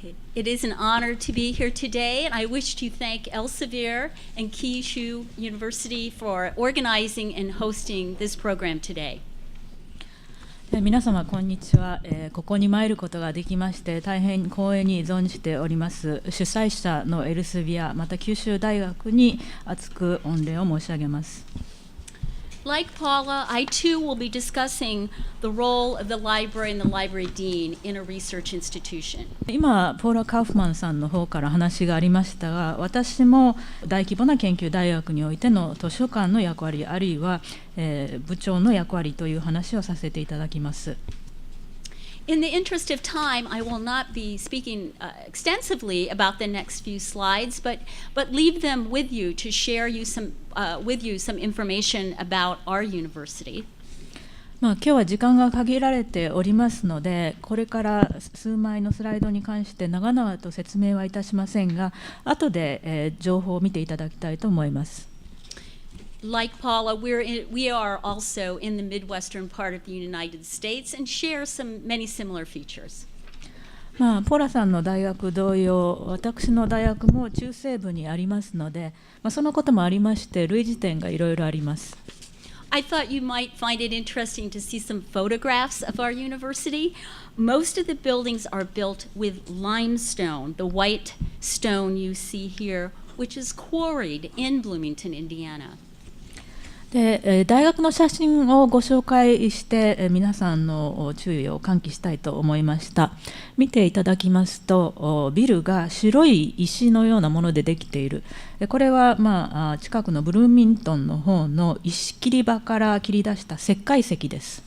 Okay. It is an honor to be here today, and I wish to thank Elsevier and Kyushu University for organizing and hosting this program today. 皆様こんにちは、ここに参ることができまして大変光栄に存じております。主催者のエルゼビアまた九州大学に厚く御礼を申し上げます。Like Paula, I too will be discussing the role of the library and the library dean in a research institution. 今ポーラ・カウフマンさんの方から話がありましたが、私も大規模な研究大学においての図書館の役割あるいは、部長の役割という話をさせていただきます。In the interest of time, I will not be speaking extensively about the next few slides, but leave them with you to share with you some information about our university. 今日は時間が限られておりますので、これから数枚のスライドに関して長々と説明はいたしませんが、後で、情報を見ていただきたいと思います。Like Paula, we are also in the Midwestern part of the United States and share many similar features. ポーラさんの大学同様、私の大学も中西部にありますので、そのこともありまして類似点がいろいろあります。I thought you might find it interesting to see some photographs of our university. Most of the buildings are built with limestone, the white stone you see here, which is quarried in Bloomington, Indiana. で大学の写真をご紹介して皆さんの注意を喚起したいと思いました。見ていただきますとビルが白い石のようなものでできている。これは、近くのブルーミントンの方の石切り場から切り出した石灰石です。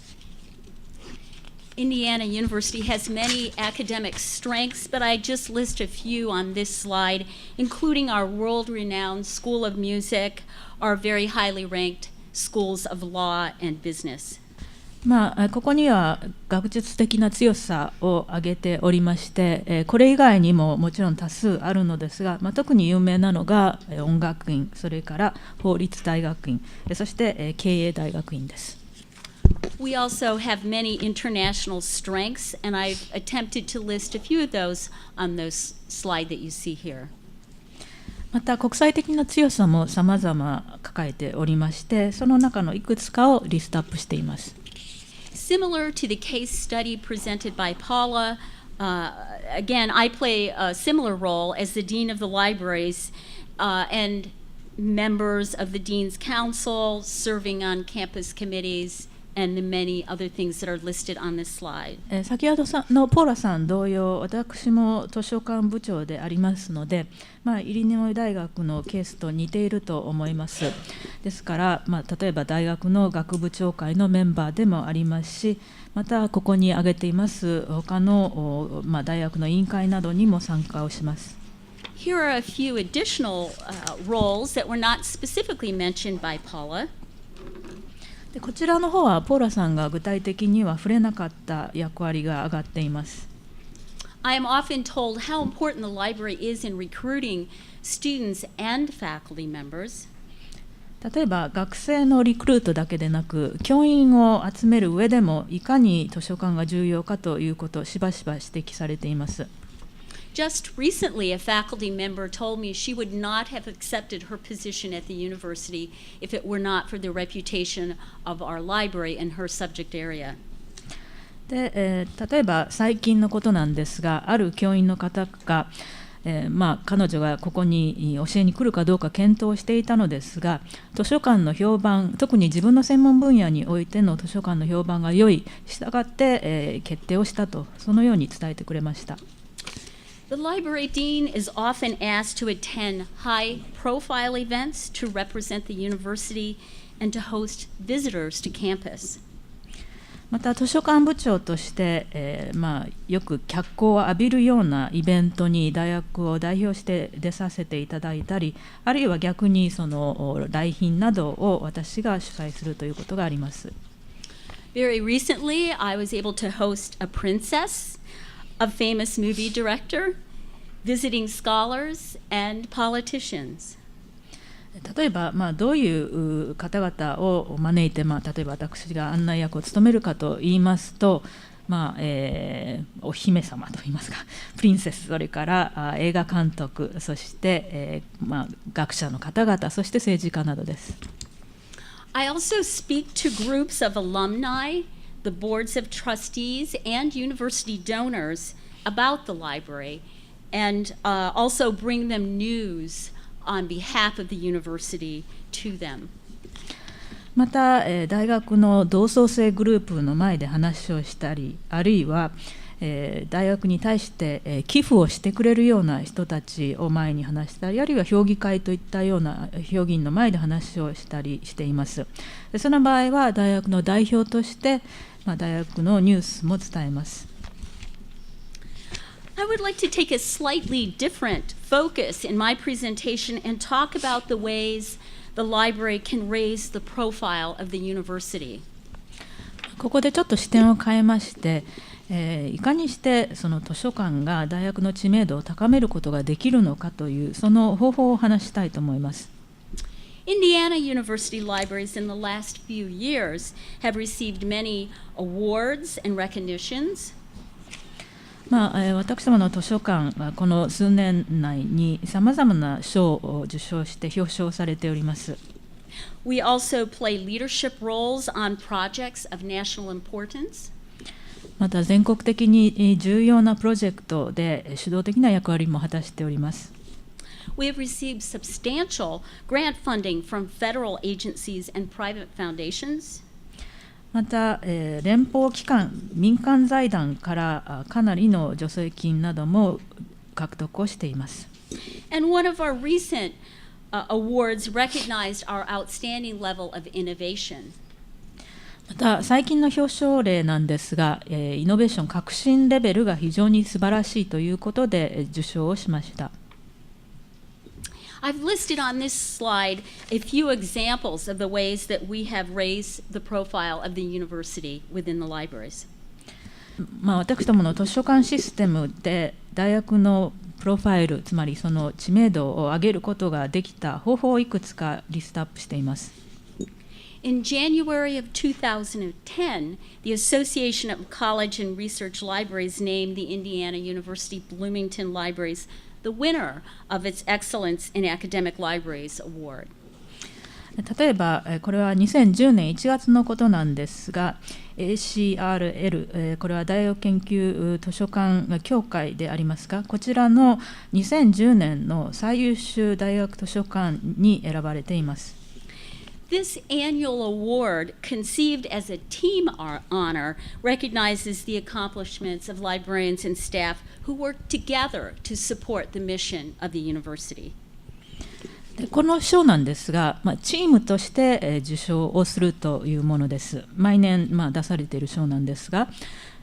Indiana University has many academic strengths, but I just list a few on this slide, including our world-renowned School of Music, our very highly ranked schools of law and business. ここには学術的な強さを挙げておりまして、これ以外にももちろん多数あるのですが、特に有名なのが音楽院、それから法律大学院、そして経営大学院です。We also have many international strengths, and I've attempted to list a few of those on this slide that you see here. また国際的な強さもさまざま抱えておりまして、その中のいくつかをリストアップしています。Similar to the case study presented by Paula, again, I play a similar role as the Dean of the Libraries and members of the Dean's Council, serving on campus committees, and the many other things that are listed on this slide. 先ほどのポーラさん同様、私も図書館部長でありますので、イリノイ大学のケースと似ていると思います。ですから、例えば大学の学部長会のメンバーでもありますし、またここに挙げています他の、大学の委員会などにも参加をします。Here are a few additional roles that were not specifically mentioned by Paula. でこちらの方はポーラさんが具体的には触れなかった役割が挙がっています。I am often told how important the library is in recruiting students and faculty members. 例えば学生のリクルートだけでなく、教員を集める上でもいかに図書館が重要かということをしばしば指摘されています。Just recently, a faculty member told me she would not have accepted her position at the university if it were not for the reputation of our library and her subject area. で例えば最近のことなんですが、ある教員の方が、彼女がここに教えに来るかどうか検討していたのですが、図書館の評判、特に自分の専門分野においての図書館の評判が良い、したがって、決定をしたと、そのように伝えてくれました。The library dean is often asked to attend high-profile events to represent the university and to host visitors to campus. また図書館部長として、よく脚光を浴びるようなイベントに大学を代表して出させていただいたり、あるいは逆にその来賓などを私が主催するということがあります。Very recently, I was able to host a princess,a famous movie director, visiting scholars, and politicians. 例えば、どういう方々を招いて、例えば私が案内役を務めるかといいますと、お姫様といいますか、プリンセス、それから映画監督、そして、学者の方々、そして政治家などです。I also speak to groups of alumni, the boards of trustees, and university donors about the library, and also bring them news on behalf of the university to them. また、大学の同窓生グループの前で話をしたり、あるいは、大学に対して、寄付をしてくれるような人たちを前に話したり、あるいは評議会といったような評議員の前で話をしたりしています。でその場合は大学の代表として、大学のニュースも伝えます。I would like to take a slightly different focus in my presentation and talk about the ways the library can raise the profile of the university. ここでちょっと視点を変えまして、いかにしてその図書館が大学の知名度を高めることができるのかというその方法を話したいと思います。Indiana University libraries in the last few years have received many awards and recognitions. 私どもの図書館はこの数年内にさまざまな賞を受賞して表彰されております。We also play leadership roles on projects of national importance. また全国的に重要なプロジェクトで主導的な役割も果たしております。We have received substantial grant funding from federal agencies and private foundations. また、連邦機関、民間財団からかなりの助成金なども獲得をしています。And one of our recent awards recognized our outstanding level of innovation. また最近の表彰例なんですが、イノベーション革新レベルが非常に素晴らしいということで受賞をしました。I've listed on this slide a few examples of the ways that we have raised the profile of the university within the libraries. 私どもの図書館システムで大学のプロファイル、つまりその知名度を上げることができた方法をいくつかリストアップしています。In January of 2010, the Association of College and Research Libraries named the Indiana University Bloomington Libraries the winner of its Excellence in Academic Libraries Award. 例えばこれは2010年1月のことなんですが ACRL、これは大学研究図書館協会でありますが、こちらの2010年の最優秀大学図書館に選ばれています。This annual award, conceived as a team honor, recognizes the accomplishments of librarians and staff who work together to support the mission of the university. この賞なんですが、チームとして受賞をするというものです。毎年出されている賞なんですが、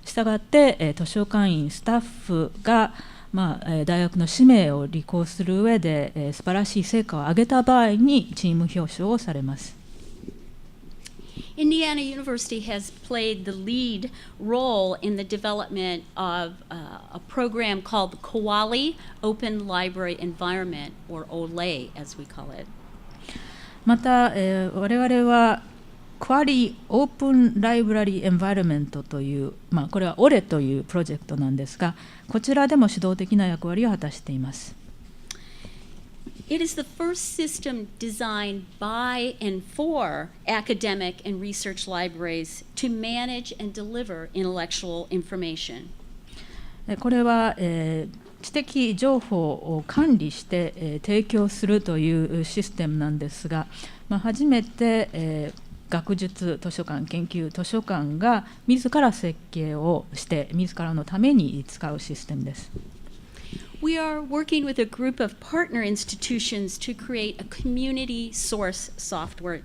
したがって図書館員スタッフが大学の使命を履行する上で素晴らしい成果を上げた場合にチーム表彰をされます。Indiana University has played the lead role in the development of a program called Koali Open Library Environment, or OLE as we call it. また、我々はクアリオープンライブラリーエンバイロメントという、これはオレというプロジェクトなんですが、こちらでも主導的な役割を果たしています。It is the first system designed by and for academic and research libraries to manage and deliver intellectual information. これは、知的情報を管理して、提供するというシステムなんですが、初めて、学術図書館、研究図書館が自ら設計をして自らのために使うシステムです。We are working with a group of partner institutions to create a community source software.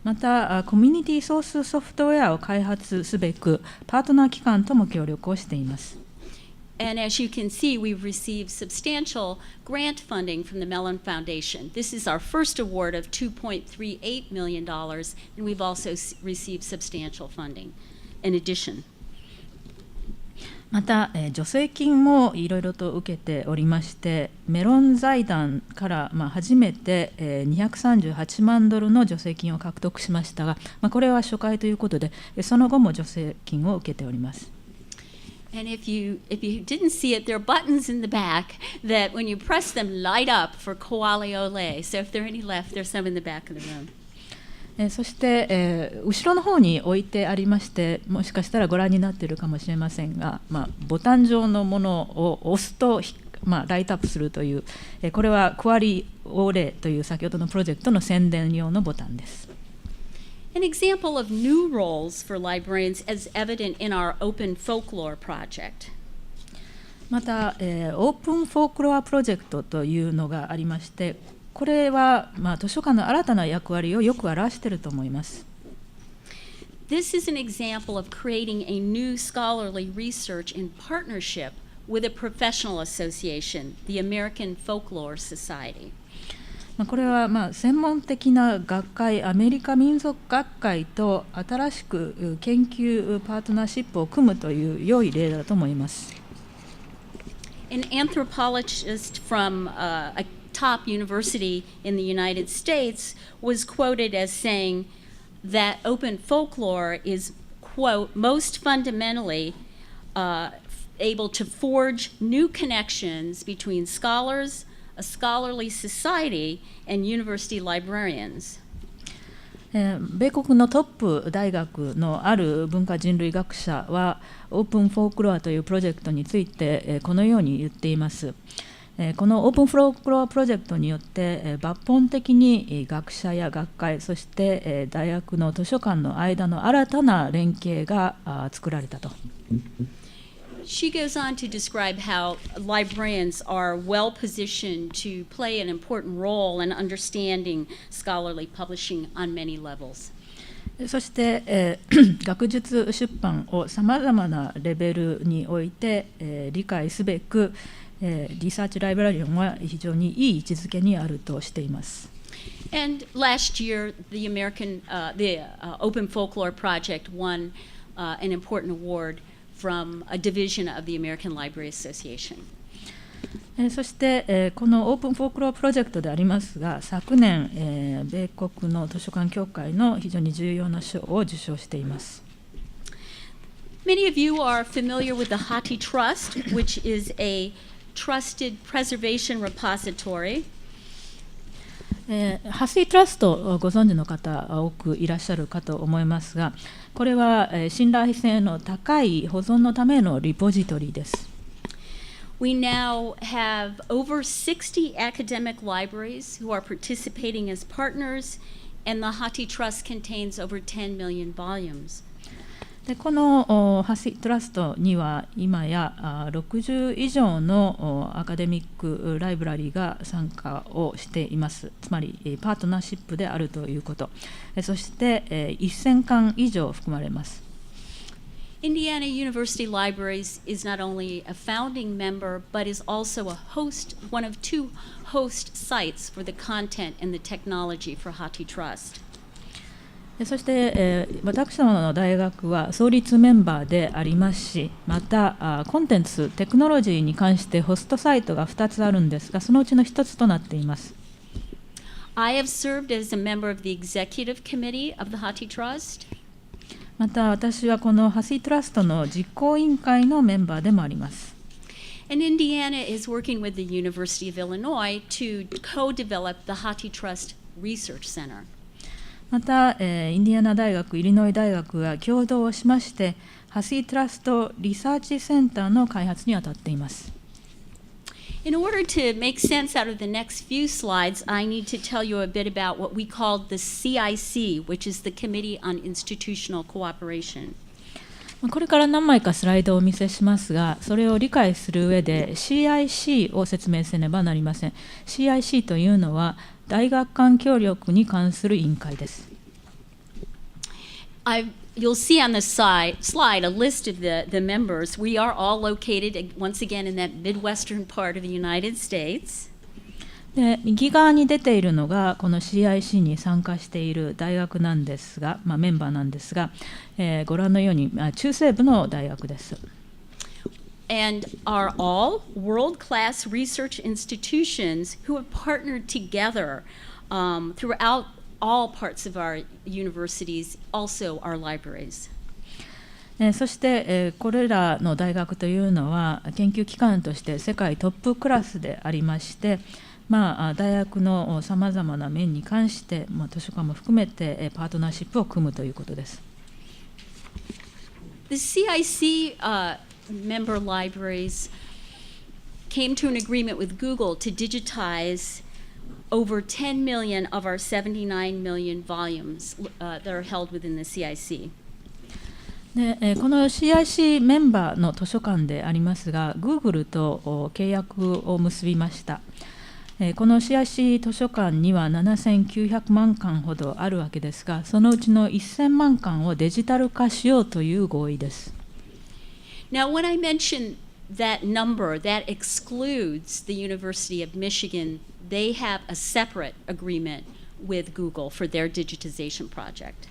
また、コミュニティソースソフトウェアを開発すべく、パートナー機関とも協力をしています。And as you can see, we've received substantial grant funding from the Mellon Foundation. This is our first award of $2.38 million, and we've also received substantial funding in addition. また、助成金もいろいろと受けておりまして、メロン財団から、初めて、238万ドルの助成金を獲得しましたが、これは初回ということで、その後も助成金を受けております。And if you didn't see it, there are buttons in the back that when you press them light up for koale ole. So if there are any left, there's some in the back of the room. そして、後ろの方に置いてありまして、もしかしたらご覧になっているかもしれませんが、ボタン状のものを押すと、ライトアップするという、これはクアリオーレという先ほどのプロジェクトの宣伝用のボタンです。An example of new roles for librarians is evident in our Open Folklore project. また、オープンフォークロアプロジェクトというのがありまして、これは、図書館の新たな役割をよく表していると思います。This is an example of creating a new scholarly research in partnership with a professional association, the American Folklore Society. これは専門的な学会、アメリカ民族学会と新しく研究パートナーシップを組むという良い例だと思います。An anthropologist from a top university in the United States was quoted as saying that open folklore is, quote, most fundamentally able to forge new connections between scholars, a scholarly society, and university librarians. 米国のトップ大学のある文化人類学者はオープンフォークロアというプロジェクトについてこのように言っています。このオープンフォークロアプロジェクトによって抜本的に学者や学会、そして大学の図書館の間の新たな連携が作られたと。She goes on to describe how librarians are well positioned to play an important role in understanding scholarly publishing on many levels. そして、学術出版をさまざまなレベルにおいて、理解すべく、リサーチライブラリアンは非常にいい位置づけにあるとしています。And last year, the Open Folklore Project won an important award from a division of the American Library Association. そして、このオープンフォークロアプロジェクトでありますが、昨年、米国の図書館協会の非常に重要な賞を受賞しています。Many of you are familiar with the Hati Trust, which is a trusted preservation repository. ハシートラストをご存知の方多くいらっしゃるかと思いますが、これは信頼性の高い保存のためのリポジトリです。We now have over 60 academic libraries who are participating as partners, and the Hati Trust contains over 10 million volumes. でこのハシートラストには今や60以上のアカデミックライブラリーが参加をしています。つまりパートナーシップであるということ。そして1000巻以上含まれます。Indiana University Libraries is not only a founding member, but is also one of two host sites for the content and the technology for Hati Trust. そして、私どもの大学は創立メンバーでありますし、またコンテンツ、テクノロジーに関してホストサイトが2つあるんですが、そのうちの1つとなっています。I have served as a member of the executive committee of the Hati Trust. また私はこのハシートラストの実行委員会のメンバーでもあります。And Indiana is working with the University of Illinois to co-develop the Hati Trust Research Center. また、インディアナ大学、イリノイ大学が共同をしまして、ハシートラストリサーチセンターの開発に当たっています。In order to make sense out of the next few slides, I need to tell you a bit about what we call the CIC, which is the Committee on Institutional Cooperation. これから何枚かスライドをお見せしますが、それを理解する上で CIC を説明せねばなりません。CIC というのは大学間協力に関する委員会です。You'll see on the slide a list of the members. We are all located, once again, in that Midwestern part of the United States. で右側に出ているのがこの CIC に参加している大学なんですが、メンバーなんですが、ご覧のように中西部の大学です。and are all world-class research institutions who have partnered together throughout all parts of our universities, also our libraries. そして、これらの大学というのは研究機関として世界トップクラスでありまして、大学のさまざまな面に関して、図書館も含めてパートナーシップを組むということです。The CIC member libraries came to an agreement with Google to digitize over 10 million of our 79 million volumes that are held within the CIC. でこの CIC メンバーの図書館でありますが、Google と契約を結びました。この CIC 図書館には7900万巻ほどあるわけですが、そのうちの1000万巻をデジタル化しようという合意です。Now, when I mention that number, that excludes the University of Michigan. They have a separate agreement with Google for their digitization project.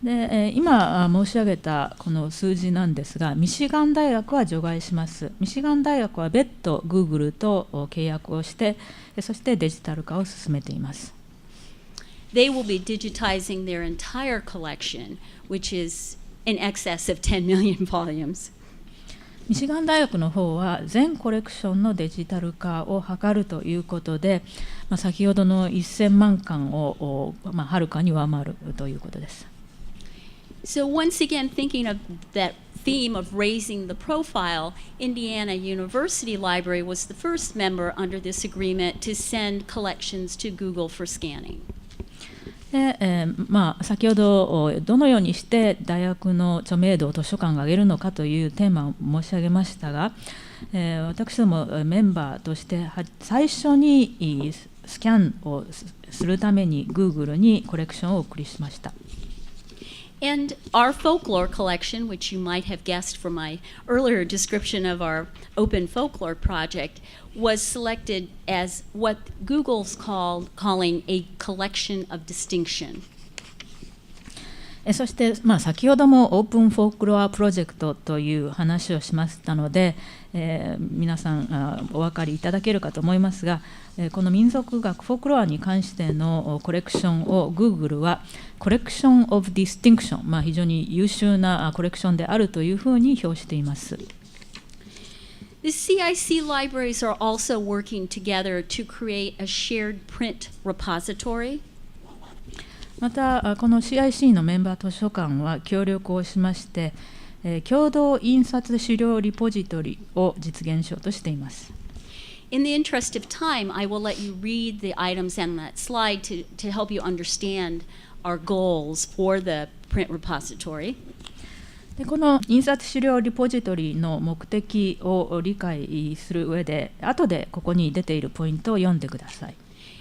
で今申し上げたこの数字なんですが、ミシガン大学は除外します。ミシガン大学は別途 Google と契約をして、そしてデジタル化を進めています。They will be digitizing their entire collection, which is in excess of 10 million volumes. ミシガン大学の方は全コレクションのデジタル化を図るということで、先ほどの1000万巻をはるかに上回るということです。So once again, thinking of that theme of raising the profile, Indiana University Library was the first member under this agreement to send collections to Google for scanning. で先ほどどのようにして大学の著名度を図書館が上げるのかというテーマを申し上げましたが、私どもメンバーとして最初にスキャンをするために Google にコレクションをお送りしました。And our folklore collection, which you might have guessed from my earlier description of our open folklore project, was selected as what Google's calling a collection of distinction. そして、先ほどもオープンフォークロアプロジェクトという話をしましたので、皆さんお分かりいただけるかと思いますが、この民族学フォークロアに関してのコレクションを Google はコレクション・オブ・ディスティンクション、非常に優秀なコレクションであるというふうに評しています。The CIC libraries are also working together to create a shared print repository. またこの CIC のメンバー図書館は協力をしまして、共同印刷資料リポジトリを実現しようとしています。In the interest of time, I will let you read the items on that slide to help you understand our goals for the print repository. でこの印刷資料リポジトリの目的を理解する上で、後でここに出ているポイントを読んでください。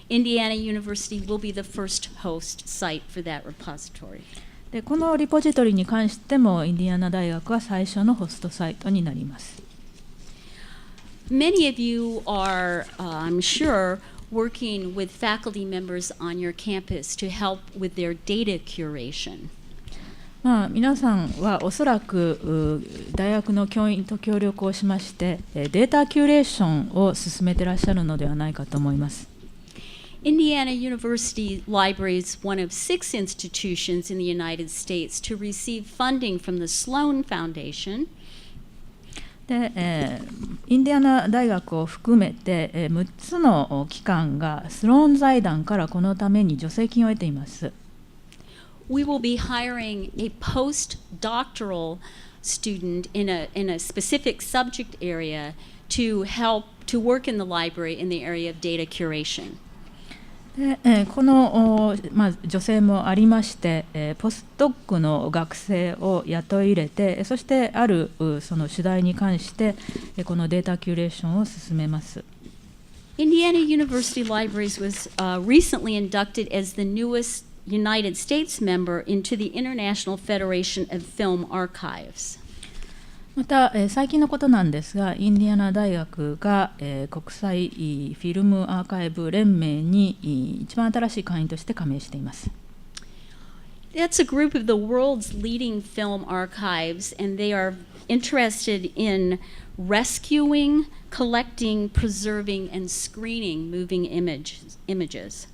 Indiana University will be the first host site for that repository. でこのリポジトリに関してもインディアナ大学は最初のホストサイトになります。Many of you are, I'm sure, working with faculty members on your campus to help with their data curation. 皆さんはおそらく大学の教員と協力をしましてデータキュレーションを進めていらっしゃるのではないかと思います。Indiana University Library is one of 6 institutions in the United States to receive funding from the Sloan Foundation. でインディアナ大学を含めて6つの機関がスローン財団からこのために助成金を得ています。We will be hiring a postdoctoral student in a specific subject area to help to work in the library in the area of data curation. でこの、助成もありまして、ポストドックの学生を雇い入れて、そしてあるその主題に関してこのデータキュレーションを進めます。Indiana University Libraries was recently inducted as the newest United States member into the International Federation of Film Archives. また、最近のことなんですが、インディアナ大学が、国際フィルムアーカイブ連盟に一番新しい会員として加盟しています。That's a group of the world's leading film archives, and they are interested in rescuing, collecting, preserving, and screening moving images.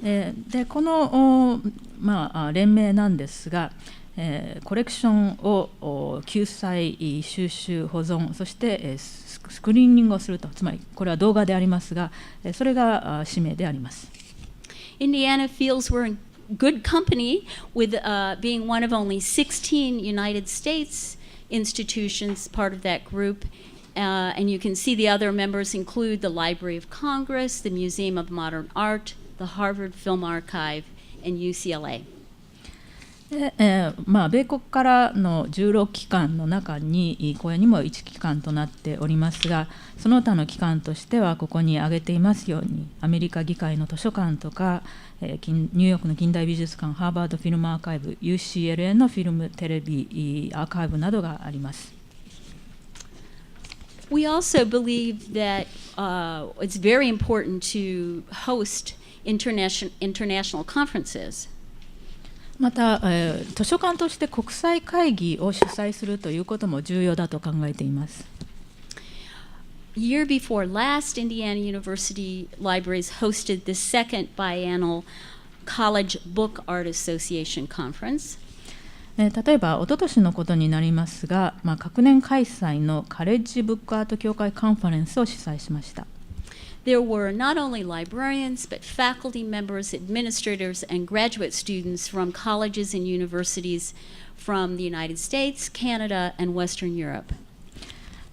でこの、連盟なんですが、コレクションを救済、収集、保存、そして、スクリーニングをすると、つまりこれは動画でありますが、それが使命であります。Indiana feels we're in good company with being one of only 16 United States institutions part of that group. And you can see the other members include the Library of Congress, the Museum of Modern Art, the Harvard Film Archive, and UCLA. で米国からの16機関の中にこれにも1機関となっておりますが、その他の機関としてはここに挙げていますようにアメリカ議会の図書館とか、ニューヨークの近代美術館、ハーバードフィルムアーカイブ、 UCLA のフィルムテレビアーカイブなどがあります。We also believe that it's very important to host international conferences. また、図書館として国際会議を主催するということも重要だと考えています。Year before last, Indiana University Libraries hosted the second biennial College Book Art Association Conference. 例えば、一昨年のことになりますが、各年開催のカレッジブックアート協会カンファレンスを主催しました。There were not only librarians, but faculty members, administrators, and graduate students from colleges and universities from the United States, Canada, and Western Europe.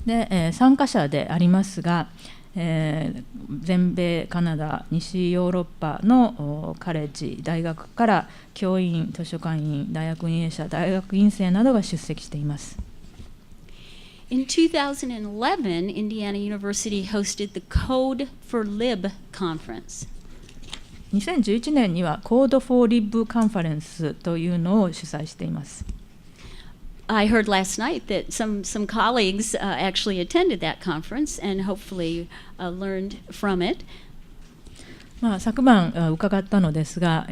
で、参加者でありますが、全米、カナダ、西ヨーロッパのカレッジ、大学から教員、図書館員、大学院営者、大学院生などが出席しています。In 2011, Indiana University hosted the Code for Lib conference. 2011年には Code for Lib カンファレンスというのを主催しています。I heard last night that some colleagues actually attended that conference and hopefully learned from it. 昨晩伺ったのですが、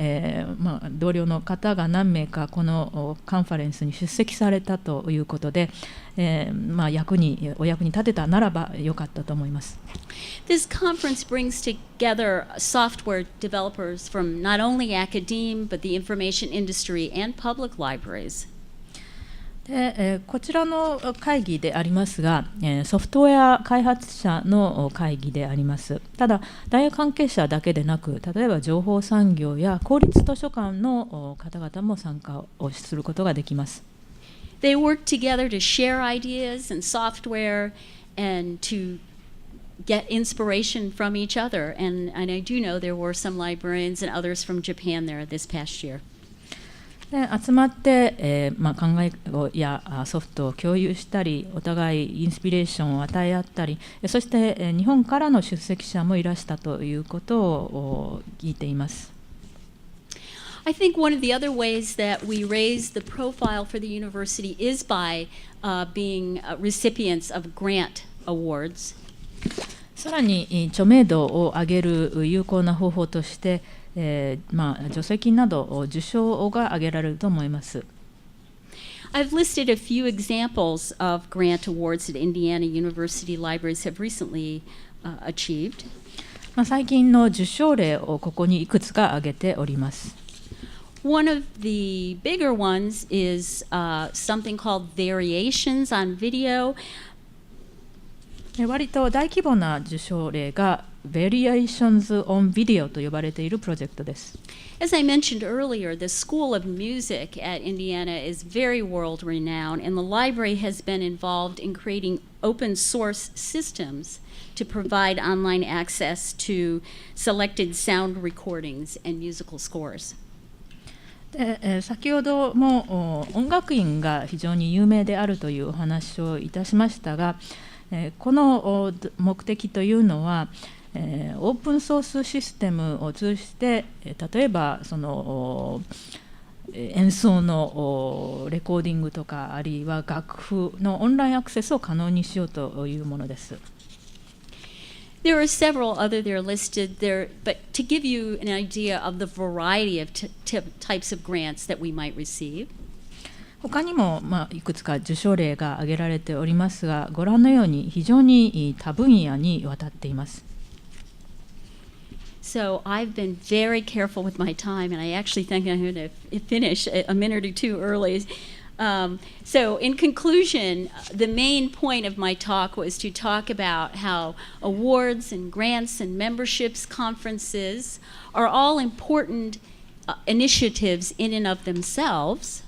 同僚の方が何名かこのカンファレンスに出席されたということで、お役に立てたならばよかったと思います。This conference brings together software developers from not only academe but the information industry and public libraries. でこちらの会議でありますが、ソフトウェア開発者の会議であります。ただ、大学関係者だけでなく、例えば情報産業や公立図書館の方々も参加をすることができます。They work together to share ideas and software and to get inspiration from each other. And I do know there were some librarians and others from Japan there this past year. で集まって、考えやソフトを共有したり、お互いインスピレーションを与え合ったり、そして、日本からの出席者もいらしたということを聞いています。I think one of the other ways that we raise the profile for the university is by being recipients of grant awards. さらに著名度を上げる有効な方法として、助成金など受賞が挙げられると思います。I've listed a few examples of grant awards that Indiana University libraries have recently achieved. 最近の受賞例をここにいくつか挙げております。One of the bigger ones is something called Variations on Video. 割と大規模な受賞例が Variations on Video と呼ばれているプロジェクトです。As I mentioned earlier, the School of Music at Indiana is very world renowned, and the library has been involved in creating open source systems to provide online access to selected sound recordings and musical scores. で先ほども音楽院が非常に有名であるというお話をいたしましたが、この目的というのは、オープンソースシステムを通じて、例えばその演奏のレコーディングとか、あるいは楽譜のオンラインアクセスを可能にしようというものです。There are several other there listed there, but to give you an idea of the variety of types of grants that we might receive. 他にも、いくつか受賞例が挙げられておりますが、ご覧のように非常に多分野にわたっています。So I've been very careful with my time, and I actually think I'm going to finish a minute or two early. So in conclusion, the main point of my talk was to talk about how awards and grants and memberships conferences are all important initiatives in and of themselves.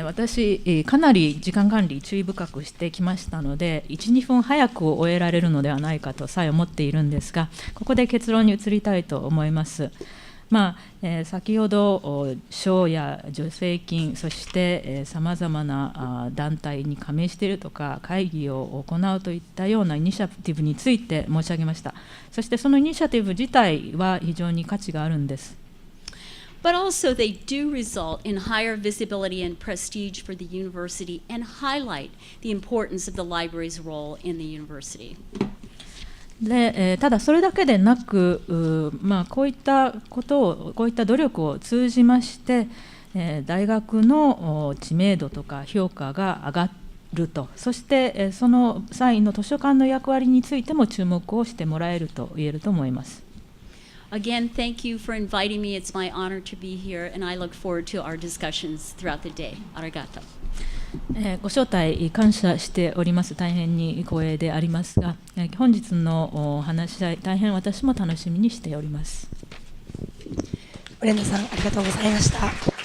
私、かなり時間管理注意深くしてきましたので、1、2分早く終えられるのではないかとさえ思っているんですが、ここで結論に移りたいと思います。先ほど賞や助成金、そしてさまざまな団体に加盟しているとか会議を行うといったようなイニシアティブについて申し上げました。そしてそのイニシアティブ自体は非常に価値があるんです。But also they do result in higher visibility and prestige for the university and highlight the importance of the library's role in the university. でただそれだけでなく、こういった努力を通じまして、大学の知名度とか評価が上がると、そしてその際の図書館の役割についても注目をしてもらえると言えると思います。Again, thank you for inviting me. It's my honor to be here, and I look forward to our discussions throughout the day. Arigato. ご招待感謝しております。大変に光栄でありますが、本日の話し合い、大変私も楽しみにしております。ブレンダさん、ありがとうございました。